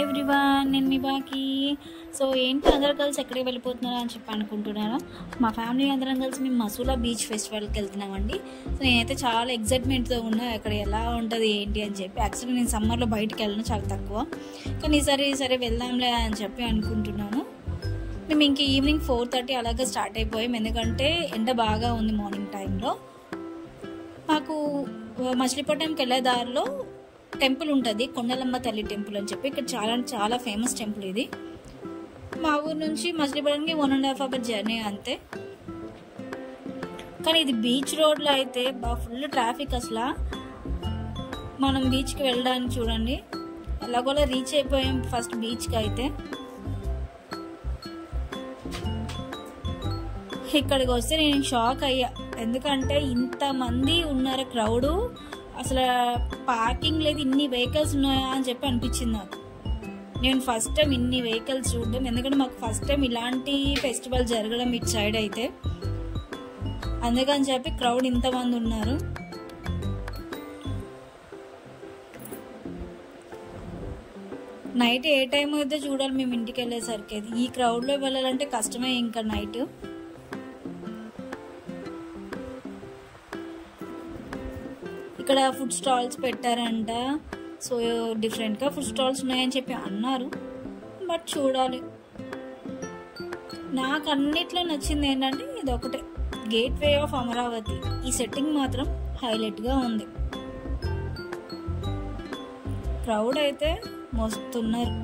Everyone, నేను మీ బాకి. So ఏంటి అందరూ కలిసి ఎక్కడికి వెళ్ళిపోతున్నారా అని చెప్పి అనుకుంటున్నారా? మా ఫ్యామిలీ అందరం కలిసి మేము మసూలా బీచ్ ఫెస్టివల్కి వెళ్తున్నామండి. సో నేనైతే చాలా ఎగ్జైట్మెంట్తో ఉన్నా అక్కడ ఎలా ఉంటుంది ఏంటి అని చెప్పి. యాక్చువల్లీ నేను సమ్మర్లో బయటికి వెళ్ళను చాలా తక్కువ, కానీ సరే వెళ్దాంలే అని చెప్పి అనుకుంటున్నాను. మేము ఇంక ఈవినింగ్ 4:30 అలాగే స్టార్ట్ అయిపోయాం, ఎందుకంటే ఎండ బాగా ఉంది మార్నింగ్ టైంలో. మాకు మచిలీపట్నంకి వెళ్ళే దారిలో టెంపుల్ ఉంటుంది, కొండలమ్మ తల్లి టెంపుల్ అని చెప్పి. ఇక్కడ చాలా ఫేమస్ టెంపుల్ ఇది. మా ఊరు నుంచి మచిలీపట్నంకి 1.5 hour జర్నీ అంతే. కానీ ఇది బీచ్ రోడ్లో అయితే ఫుల్ ట్రాఫిక్. అసలు మనం బీచ్కి వెళ్ళడానికి చూడండి ఎలాగోలా రీచ్ అయిపోయాం ఫస్ట్ బీచ్కి. అయితే ఇక్కడికి వస్తే నేను షాక్ అయ్యా, ఎందుకంటే ఇంతమంది ఉన్నారు క్రౌడు. అసలు పార్కింగ్ లేదు, ఇన్ని వెహికల్స్ ఉన్నాయా అని చెప్పి అనిపించింది నాకు. నేను ఫస్ట్ టైం ఇన్ని వెహికల్స్ చూడడం, ఎందుకంటే మాకు ఫస్ట్ టైం ఇలాంటి ఫెస్టివల్ జరగడం ఇటు సైడ్ అయితే, అందుకని చెప్పి క్రౌడ్ ఇంతమంది ఉన్నారు. నైట్ ఏ టైం అయితే చూడాలి మేము ఇంటికి వెళ్ళేసరికి. అయితే ఈ క్రౌడ్లో వెళ్ళాలంటే కష్టమే ఇంకా నైట్. ఇక్కడ ఫుడ్ స్టాల్స్ పెట్టారంట, సో డిఫరెంట్గా ఫుడ్ స్టాల్స్ ఉన్నాయని చెప్పి అన్నారు, బట్ చూడాలి. నాకు అన్నిట్లో నచ్చింది ఏంటంటే ఇది ఒకటే, గేట్ వే ఆఫ్ అమరావతి. ఈ సెట్టింగ్ మాత్రం హైలైట్గా ఉంది. క్రౌడ్ అయితే మస్తున్నారు.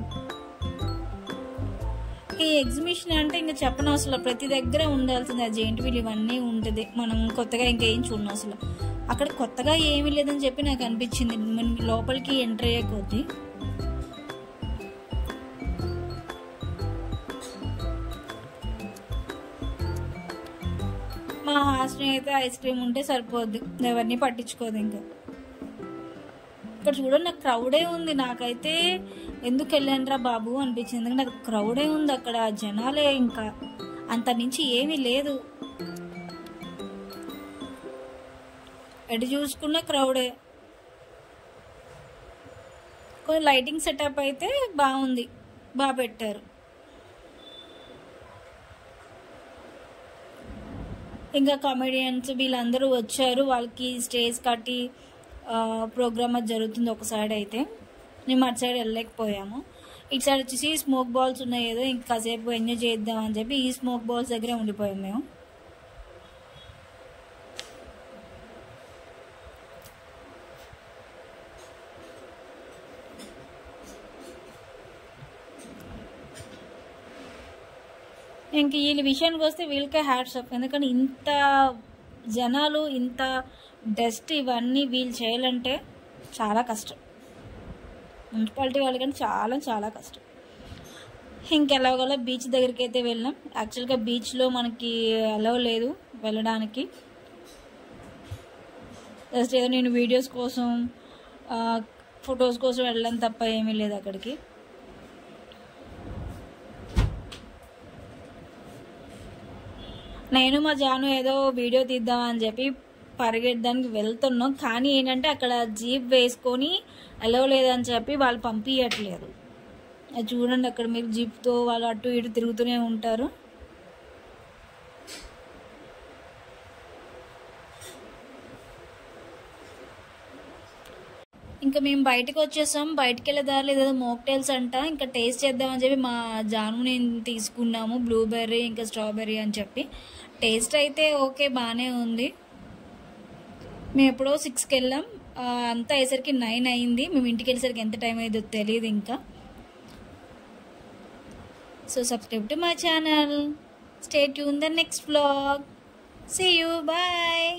ఈ ఎగ్జిబిషన్ అంటే ఇంకా చెప్పనవసరం, ప్రతి దగ్గర ఉండాల్సింది. ఆ జెయింట్ వీల్ ఇవన్నీ ఉంటుంది, మనం కొత్తగా ఇంకేం చూడను అసలు. అక్కడ కొత్తగా ఏమీ లేదని చెప్పి నాకు అనిపించింది మనం లోపలికి ఎంటర్ అయ్యే కొద్దీ. మా హాస్టల్ అయితే ఐస్ క్రీమ్ ఉంటే సరిపోద్ది, ఎవరిని పట్టించుకోదు. ఇంకా ఇక్కడ చూడండి నాకు క్రౌడే ఉంది. నాకైతే ఎందుకు వెళ్ళానురా బాబు అనిపించింది, ఎందుకంటే నాకు క్రౌడే ఉంది అక్కడ, జనాలే, ఇంకా అంత నుంచి ఏమీ లేదు. ఎటు చూసుకున్న క్రౌడే. కొంచెం లైటింగ్ సెటప్ అయితే బాగుంది, బాగా పెట్టారు. ఇంకా కామెడియన్స్ వీళ్ళందరూ వచ్చారు, వాళ్ళకి స్టేజ్ కట్టి ప్రోగ్రామ్ అది జరుగుతుంది ఒక సైడ్. అయితే మేము అటు సైడ్ వెళ్ళలేకపోయాము. ఇటు సైడ్ వచ్చేసి స్మోక్ బాల్స్ ఉన్నాయి, ఏదో ఇంకా కాసేపు ఎంజాయ్ చేద్దాం అని చెప్పి ఈ స్మోక్ బాల్స్ దగ్గరే ఉండిపోయాం మేము. ఇంక వీళ్ళ విషయానికి వస్తే వీళ్ళకే హ్యాట్స్ ఆఫ్, ఎందుకంటే ఇంత జనాలు, ఇంత డస్ట్, ఇవన్నీ వీళ్ళు చేయాలంటే చాలా కష్టం. మున్సిపాలిటీ వాళ్ళకంటే చాలా కష్టం. ఇంకెలాగోలా బీచ్ దగ్గరికి అయితే వెళ్ళాం. యాక్చువల్గా బీచ్లో మనకి అలౌ లేదు వెళ్ళడానికి, జస్ట్ ఏదో నేను వీడియోస్ కోసం ఫొటోస్ కోసం వెళ్ళడం తప్ప ఏమీ లేదు అక్కడికి. నేను మా జాను ఏదో వీడియో తీద్దామని చెప్పి పరిగెట్టడానికి వెళ్తున్నాం, కానీ ఏంటంటే అక్కడ జీప్ వేసుకొని అలౌ లేదని చెప్పి వాళ్ళు పంపించట్లేదు. అది చూడండి అక్కడ మీరు జీప్తో వాళ్ళు అటు ఇటు తిరుగుతూనే ఉంటారు. ఇంకా మేము బయటకు వచ్చేసాం. బయటకు వెళ్ళే దారిలో ఏదో మోక్టైల్స్ అంట, ఇంకా టేస్ట్ చేద్దామని చెప్పి మా జాను నేను తీసుకున్నాము, బ్లూబెర్రీ ఇంకా స్ట్రాబెర్రీ అని చెప్పి. టేస్ట్ అయితే ఓకే, బాగానే ఉంది. మేము ఎప్పుడో 6కి వెళ్ళాం, అంతా అయ్యేసరికి 9 అయింది. మేము ఇంటికి వెళ్ళేసరికి ఎంత టైం అయిందో తెలియదు ఇంకా. So subscribe to my channel, stay tune the next vlog. See you, bye.